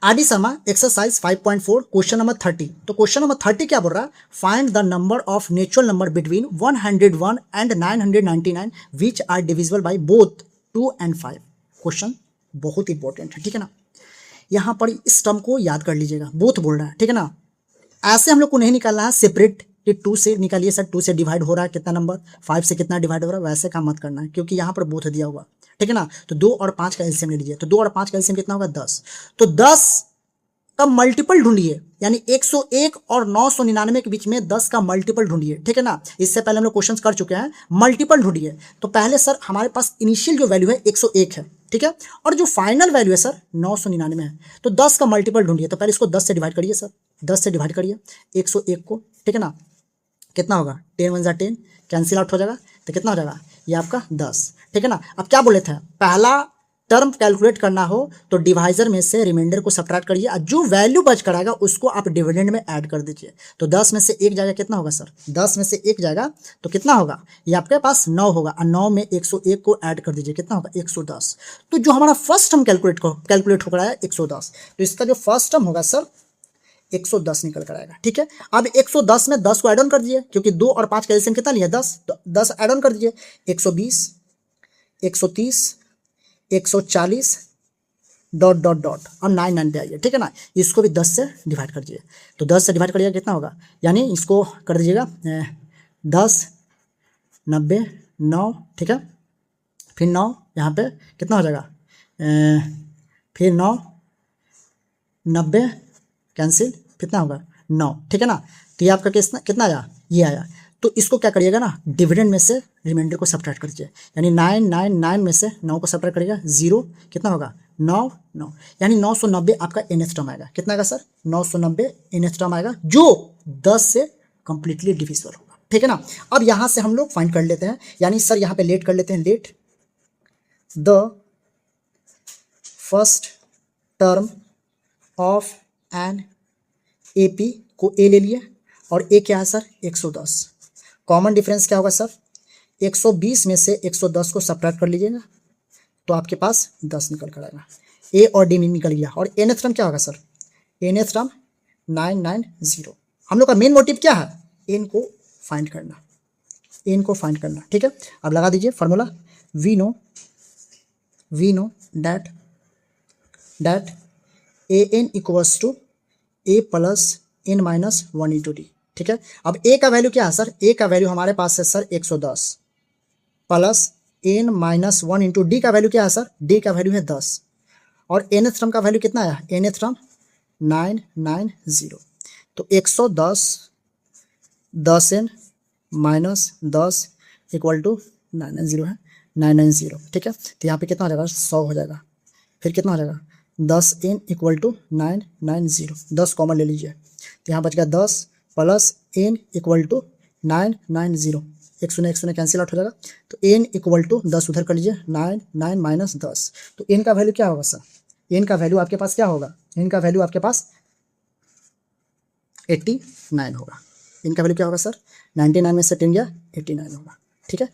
आदि Sharma exercise 5.4 question number 30। तो question number 30 क्या बोल रहा है, find the number of natural number between 101 and 999 which are divisible by both 2 and 5। Question बहुत इंपॉर्टेंट है, ठीक है ना। यहाँ पर इस टर्म को याद कर लीजिएगा, बोथ बोल रहा है, ठीक है ना। ऐसे हम लोग को नहीं निकालना है सेपरेट कि 2 से निकालिए सर, 2 से डिवाइड हो रहा है कितना नंबर, 5 से कितना डिवाइड हो रहा है, वैसे काम मत करना है क्योंकि यहाँ पर बोथ दिया हुआ, ठीक है ना। तो 2 और 5 का एलसीएम ले लीजिए, तो 2 और 5 का एलसीएम कितना होगा 10। तो 10 का मल्टीपल ढूंढिए, यानी 101 और 999 के बीच में 10 का मल्टीपल ढूंढिए, ठीक है ना। इससे पहले हम लोग क्वेश्चंस कर चुके हैं, मल्टीपल ढूंढिए। तो पहले सर हमारे पास इनिशियल जो वैल्यू है 101 है, ठीक है, और जो फाइनल वैल्यू है सर 999 है। तो 10 का मल्टीपल ढूंढिए, तो पहले इसको 10 से डिवाइड करिए सर, 10 से डिवाइड करिए 101 को, ठीक है ना। कितना होगा 10 1 10, कैंसिल आउट हो जाएगा, तो कितना हो जाएगा ये आपका 10, ठीक है ना। अब क्या बोले थे, पहला टर्म कैलकुलेट करना हो तो डिवाइजर में से रिमाइंडर को सब्ट्रैक्ट करिए और जो वैल्यू बच कर आएगा उसको आप डिविडेंड में ऐड कर दीजिए। तो 10 में से 1 जाएगा, कितना होगा सर, 10 में से 1 जाएगा तो कितना होगा, ये आपके पास 9 होगा, और 9 में 101 को ऐड कर दीजिए, कितना होगा 110। तो जो हमारा फर्स्ट टर्म कैलकुलेट होकर आया 110, तो इसका जो फर्स्ट टर्म होगा सर 110 निकल कर आएगा, ठीक है। अब 110 में 10 को ऐड ऑन कर दीजिए, क्योंकि 2 और 5 का एलसीएम कितना लिया 10, तो 10 ऐड ऑन कर दीजिए, 120 130 140 डॉट डॉट डॉट और 99 पे आइए, ठीक है ना। इसको भी 10 से डिवाइड कर दीजिए, तो 10 से डिवाइड करिएगा कितना होगा, यानी इसको कर दीजिएगा 10 90 9, ठीक है, फिर 9 यहाँ पे कितना हो जाएगा, फिर 9 90 कैंसिल, कितना होगा 9, ठीक है ना। तो ये आपका कितना आया, ये आया। तो इसको क्या करिएगा ना, डिविडेंड में से रिमाइंडर को सब्ट्रैक्ट करिए, यानी 999 में से 9 को सब्ट्रैक्ट करिएगा 0, कितना होगा 9 9, यानी 990 आपका nth टर्म आएगा। कितना आएगा सर 990 nth टर्म आएगा, जो 10 से कंप्लीटली डिविजिबल होगा, ठीक है ना। अब यहाँ से हम लोग फाइंड कर लेते हैं, यानी सर यहाँ पे लेट कर लेते हैं, let the first term of an AP को ए ले लिए, और ए क्या है सर 110, कॉमन डिफरेंस क्या होगा सर 120 में से 110 को सब्ट्रैक्ट कर लीजिएगा, तो आपके पास 10 निकल कर आएगा, ए और डी निकल गया। और nth टर्म क्या होगा सर, nth टर्म 990। हम लोग का मेन मोटिव क्या है, एन को फाइंड करना, एन को फाइंड करना, ठीक है। अब लगा दीजिए formula, we know that a n equals to a plus n minus 1 into d, ठीक है। अब ए का वैल्यू क्या है सर, ए का वैल्यू हमारे पास है sir 110 plus n minus 1 into d का वैल्यू क्या है सर, डी का वैल्यू है 10, और एन टर्म का वैल्यू कितना है, एन टर्म 990। तो 110 10n माइनस 10 इक्वल टू 990 है, 990, ठीक है। तो यहाँ पे कितना हो जाएगा 100 हो जाएगा, फिर कितना हो जाएगा 10n इक्वल टू 990, 10 कॉमन ले लीजिए, तो यहाँ बच गया 10 plus n equal to 990, 1 cancel out हो जाएगा, तो n इक्वल टू 10 उधर कर लीजिए, 9 माइनस 10, तो n का वैल्यू क्या होगा सर, n का वैल्यू आपके पास क्या होगा, n का वैल्यू आपके पास 89 होगा। n का वैल्यू क्या होगा सर, 99 में से 10 गया 89 होगा, ठीक है।